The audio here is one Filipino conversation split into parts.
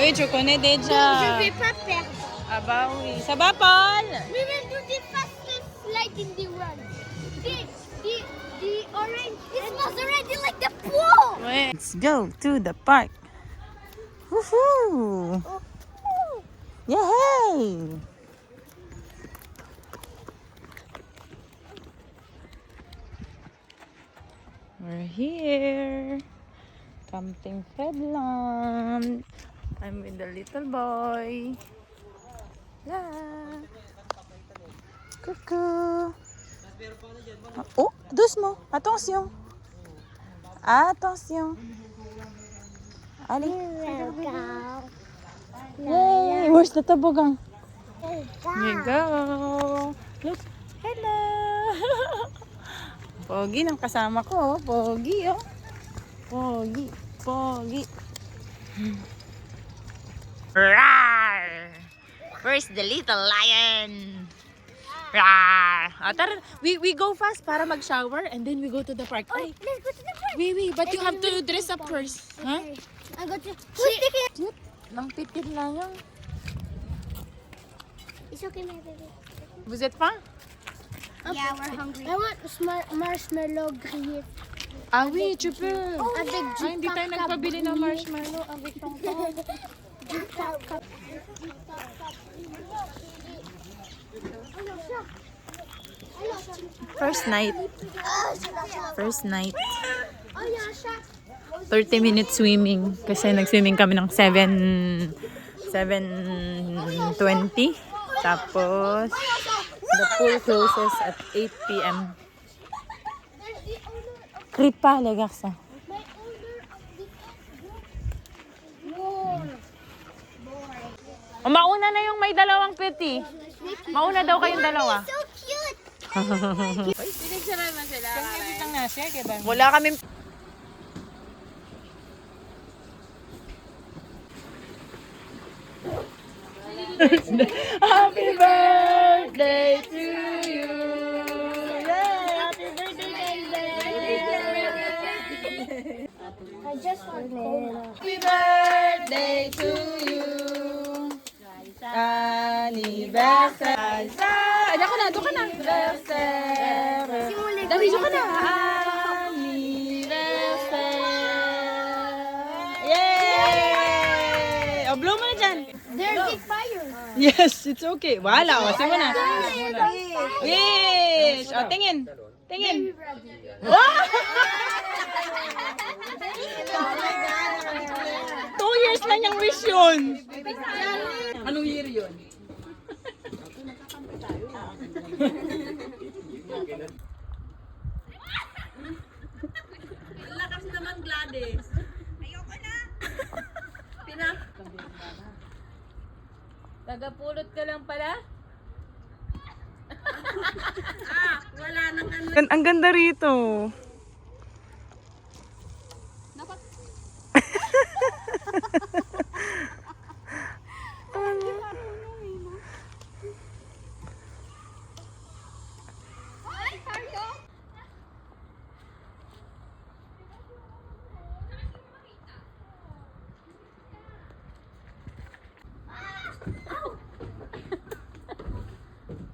Oui, tu connais déjà. Je vais pas perdre. Ah bah oui. Ça va, Paul? We will do the fastest slide in the world. The orange. It smells already like the pool. Ouais. Let's go to the park. Woohoo! Yay! We're here. Camping Fredland. I'm with the little boy. Yeah. Coucou. Oh, doucement. Attention. Attention. Allez. Yay! Where's the toboggan? Here you go. Look. Hello. Pogi ng kasama ko. Pogi, oh. Pogi. Pogi. Rawr! Where's the little lion? Rawr! Oh, tara, we go fast para mag-shower and then we go to the park. Oh, let's go to the park. Wait, but you have to dress up first. Huh? I got to. Who's taking? Cute. Lang titir na yan. It's okay, my baby. Vous êtes faim? Yeah, we're hungry. I want marshmallow grillé. Ah oui, tu peux. Avec du Hindi tayo nagpabili ng marshmallow. Avec tonton. First night. First night. 30 minutes swimming. Kasi nag-swimming kami ng 7:20. Tapos, the pool closes at 8 p.m. Kripa, les garçons. O, mauna na yung may dalawang peti. Mauna daw kayong dalawa. So cute. Wala kaming... Happy birthday to you! Yay! Happy birthday, Kenzie! I just want cola. Happy birthday to you! Anniversary! Ayan ka na, doon ka na! Anniversary! Dali, doon ka na! Anniversary! Yay! O, blow mo na dyan! There's a fire. Yes, it's okay. Wala, o, sige na. Wish! O, tingin. Tingin. Wow! 2 years lang yung wish yun. Anong year yun? Lakas naman, Gladys. Ayoko na. Tagapulot ka lang pala? Wala nang ano. Ang ganda rito.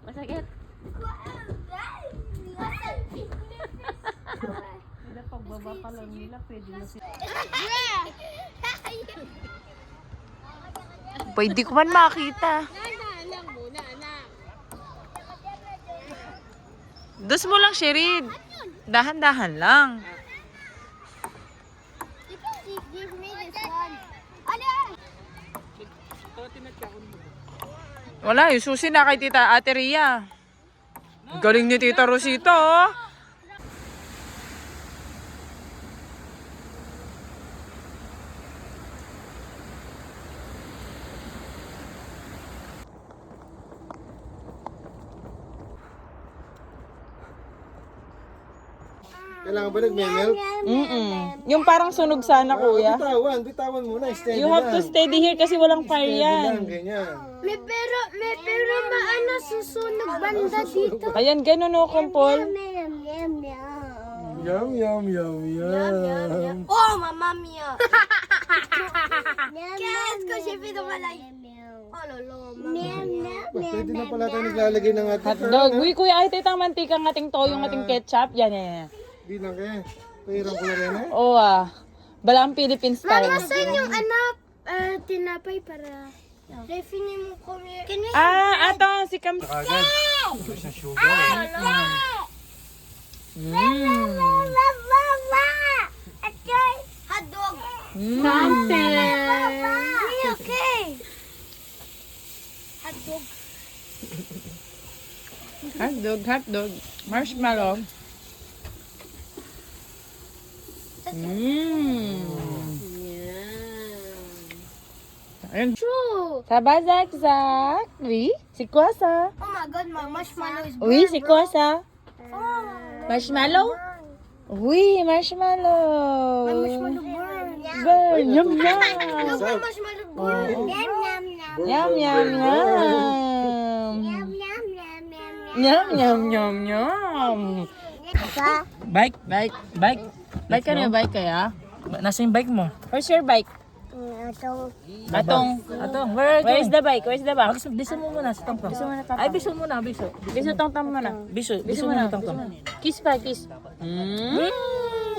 Masakit. Nila pagbaba pa lang nila, pwede na sila. Pwede ko man makita. Dus mo lang, Sherid. Dahan-dahan lang. Give me this one. Wala, yung susi na kay Tita Ate Ria. Galing ni Tita Rosita, oh. Kailangan ba nagme-melt? Yung parang sunog sana, kuya. Bitawan muna. Steady You have to steady here kasi walang fire yan. Ganyan. May pero maano susunog banda dito. Ayan, ganun o, Kumpol. Yum, yum, yum. Yum, yum, yum, yum. Oh, mamma mia! Qu'est-ce que j'ai fait dans ma life? Oh lolo, Pwede na pala tayo naglalagay ng ating Hotdog. Uy, kuya, ay titang mantika ng ating toyo, ng ating ketchup. Yan, yan. Di lang kaya. Pahirang ko na rin eh. Oo ah. Balang Philippine style. Saan yung tinapay para... Defini mo kami. Ah, ato, si Kam... Agad. Hotdog! Okay! Hotdog. Hotdog. Marshmallow. Ayun. True! Sabah, Zak. Oui, c'est quoi ça? Oh my god, my marshmallow is Oui, c'est quoi ça? Oh, Marshmallow? Oui, marshmallow. my marshmallow burn. Burn. Yum, Look, yum. my marshmallow burn. Yum, yum, yum. Yum. Bike. Bike ka na yung bike kaya? Nasa yung bike mo? Where's your bike? Atong. Where is the bike? Biso mo muna sa tongtong. Ay, biso muna. Biso tongtong muna. Biso muna tongtong. Kiss pa, kiss.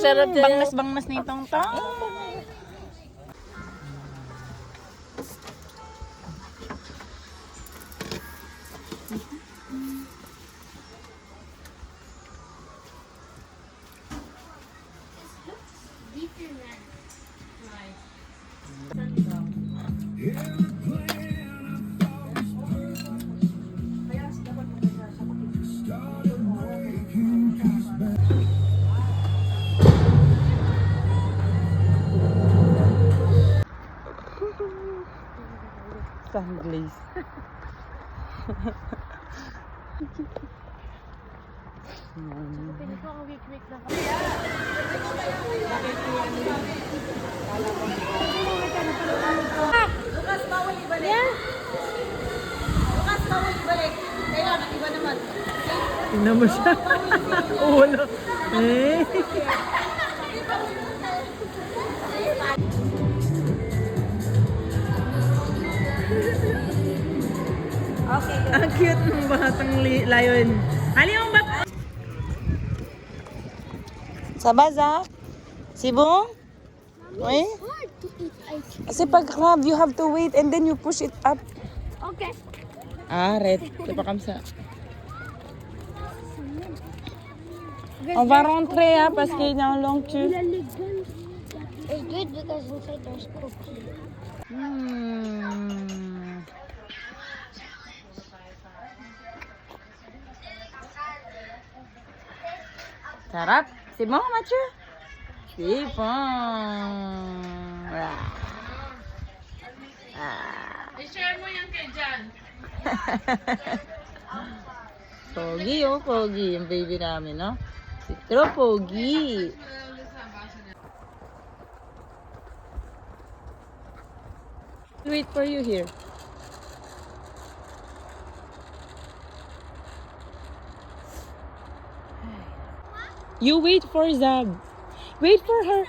Sarap din. Bangnas na yung tongtong. Sunglaze. Tingnan mo siya. Wala. Eh. Ang cute ng batang lion. Ali yung bat. Sabazak? Sibong? Oui? Hard to eat ice cream. Kasi pag crab, you have to wait and then you push it up. Okay. Ah, red. Kapakamsa. On va rentrer, hein, parce qu'il y a un long queue. It's good because inside there's cookie. Sarap. C'est bon, Mathieu? C'est bon. I-share mo yan kay Jan. Pogi, oh, pogi. Yung baby namin, no? Si Tro, pogi. Wait for you here. You wait for Zab. Wait for her.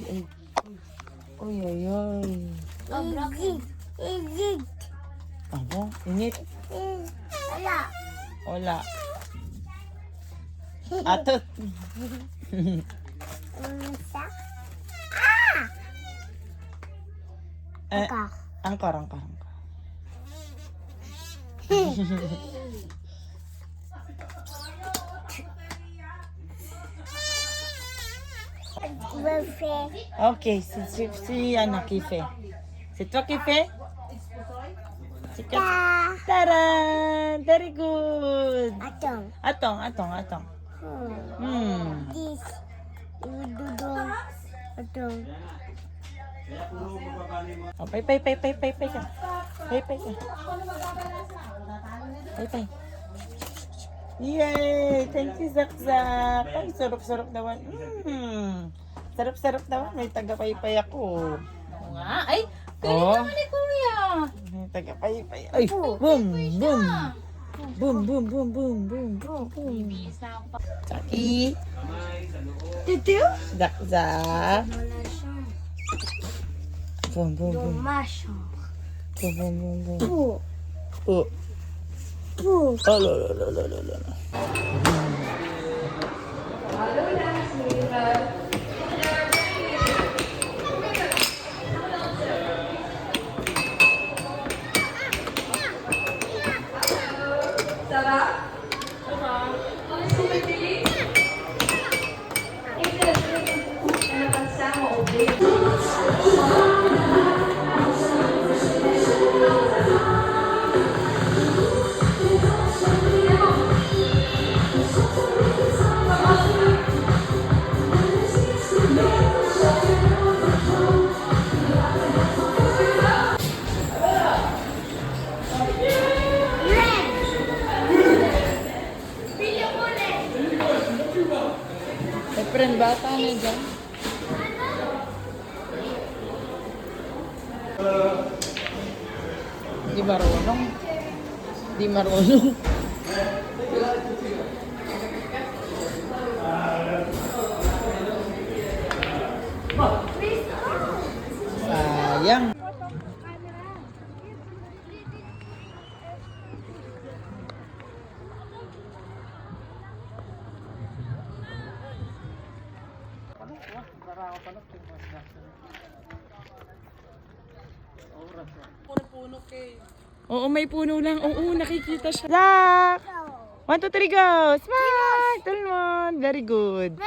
ay. Uy, ay, ay. Abo, init. Wala. Atot. Angkor. Okay, si ano, Kife. Si to, Kife? Taran! Very good! Atong. This. Oh, pay ka. Pay. Yay! Thank you, Zakzak. Ay, sarap-sarap naman. Sarap-sarap naman. May taga-paypay ako. Nga, ay, galing Oh. naman ni Kuya. May taga-paypay. Ay, boom! Saki. Zakzak. Boom. Oh, lo. Friend, bata na dyan. Di marunong. Sayang. Oo, may puno lang. Oo, nakikita siya. Zak! 1, 2, 3, go! Smile! Tulmon! Very good.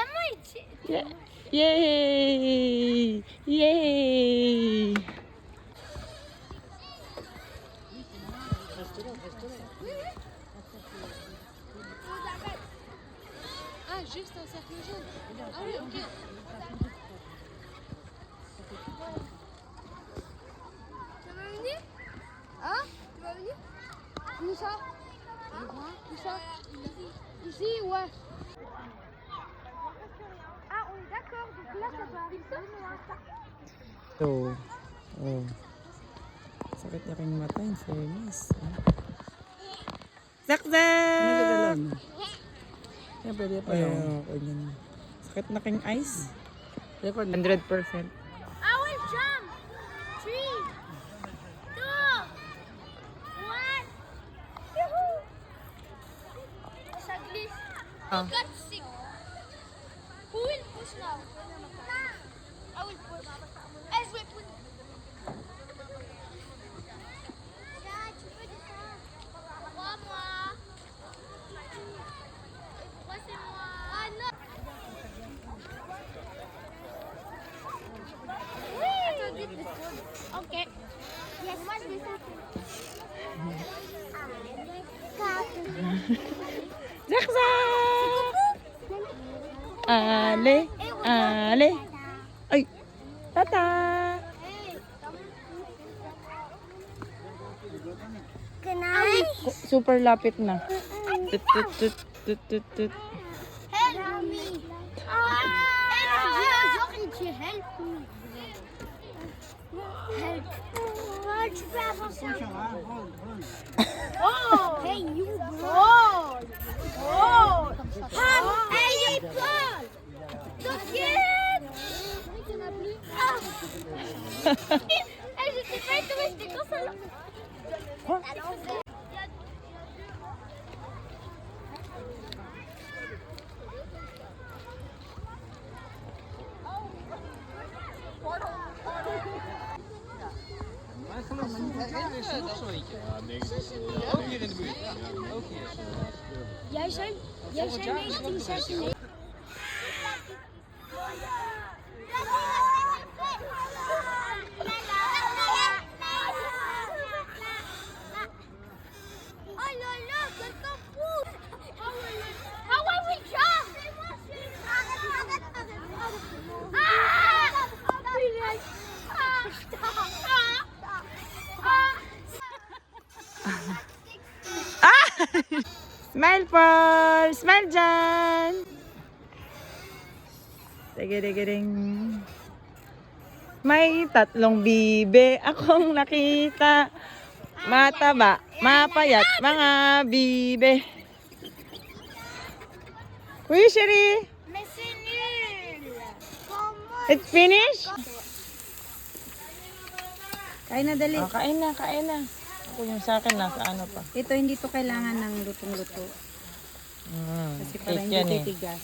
Yeah. Yay! Yay! Ah, juste un cercle jaune. Ah oui, ok. Tu vas venir? Hein? Tu vas venir? Où ça? Où ça? Ici, ouais. Ah, on est d'accord. Donc là, ça doit arriver. So, oh. Sakit na kayong mata, in fairness. Zakzak! Yan, pwede pa yun. Sakit na kayong eyes. 100%. I will jump. 3, 2, 1. Yoo-hoo! Ça glisse. Ah. 4, 6. Who will push now? I will push. Je vais push. Tu peux descendre. Moi. Pourquoi c'est moi? Ah non. Ok. Yes, moi je descends. Zakzak! Ale! Ay! Tata! Super lapit na. Tut. Help me. Help me. Help. Tu fais attention. Oh. Hey, you ball. Oh. Hey, you ball. T'inquiète. j'étais pas étonnée, j'étais comme ça là. Jij zijn 1996. Oh là là, quelqu'un pousse. Ah ouais, oui, tiens. Smile, Paul! Smile dyan! Sige-ding. May tatlong bibe akong nakita. Mataba, mapayat, mga bibe. Uy, Sherry! Mais c'est nul. Comment? It's finished? Kain na dali. Oh, kain na, kain na. Ako yung sa akin, nasa ano pa. Ito hindi to kailangan ng lutong-luto. Kasi para Cake hindi yan eh. titigas.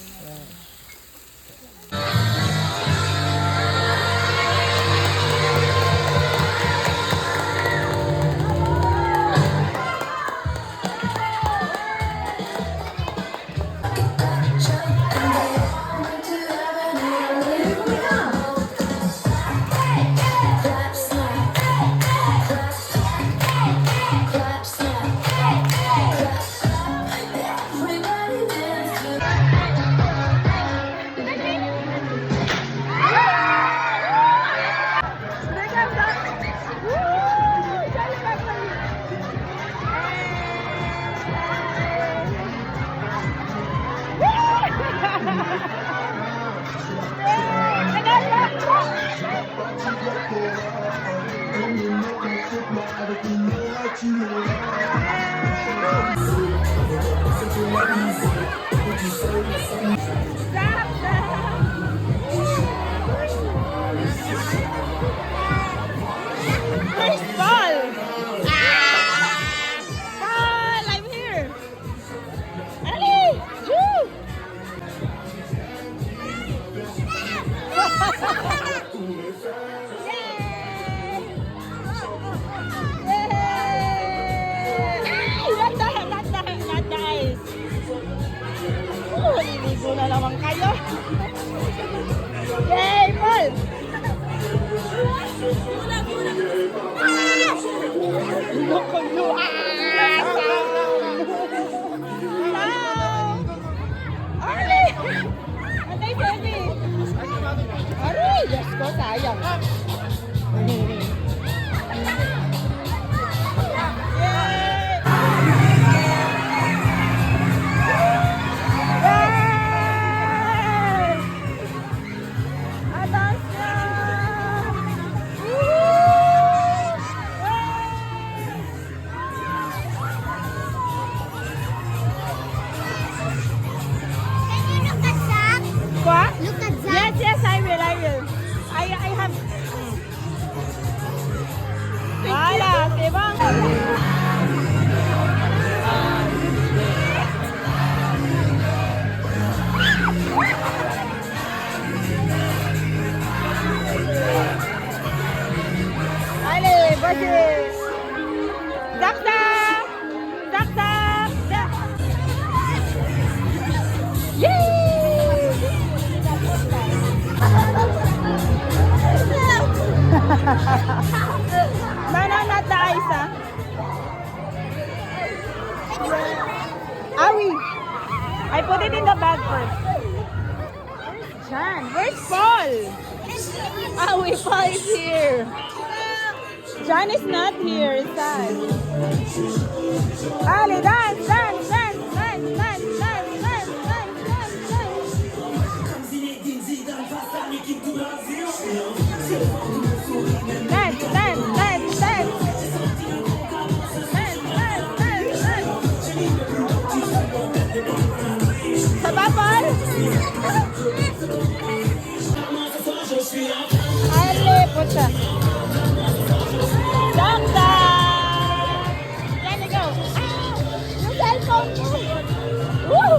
Where's Paul? Paul, I'm here. Ali! Woo! Not the ice. Oh, liligo na naman kayo. Yay, Paul! Arlie! Antay, Jenny! Aray! Diyos ko, sayang. What? Look at that. Yes, I will. I have. Wala, Tebang. Ale, baje. Dakta. Dakta. Yay! No, not the ice, ah. Awi. I put it in the bag first. John, where's Paul? Awi, Paul is here. John is not here, it's sad. Ali, dance, dance, dance, dance, dance, dance, dance, dance, dance, dance. Dance, dance, dance, dance. Dance, dance, dance, dance. Sabah, Paul? Ali, punta. Saksak! Yan, go. Yung cellphone ko. Woo!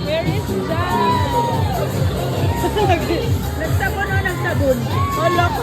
Where is that? Nagsabon o nagsabon? Hala ko.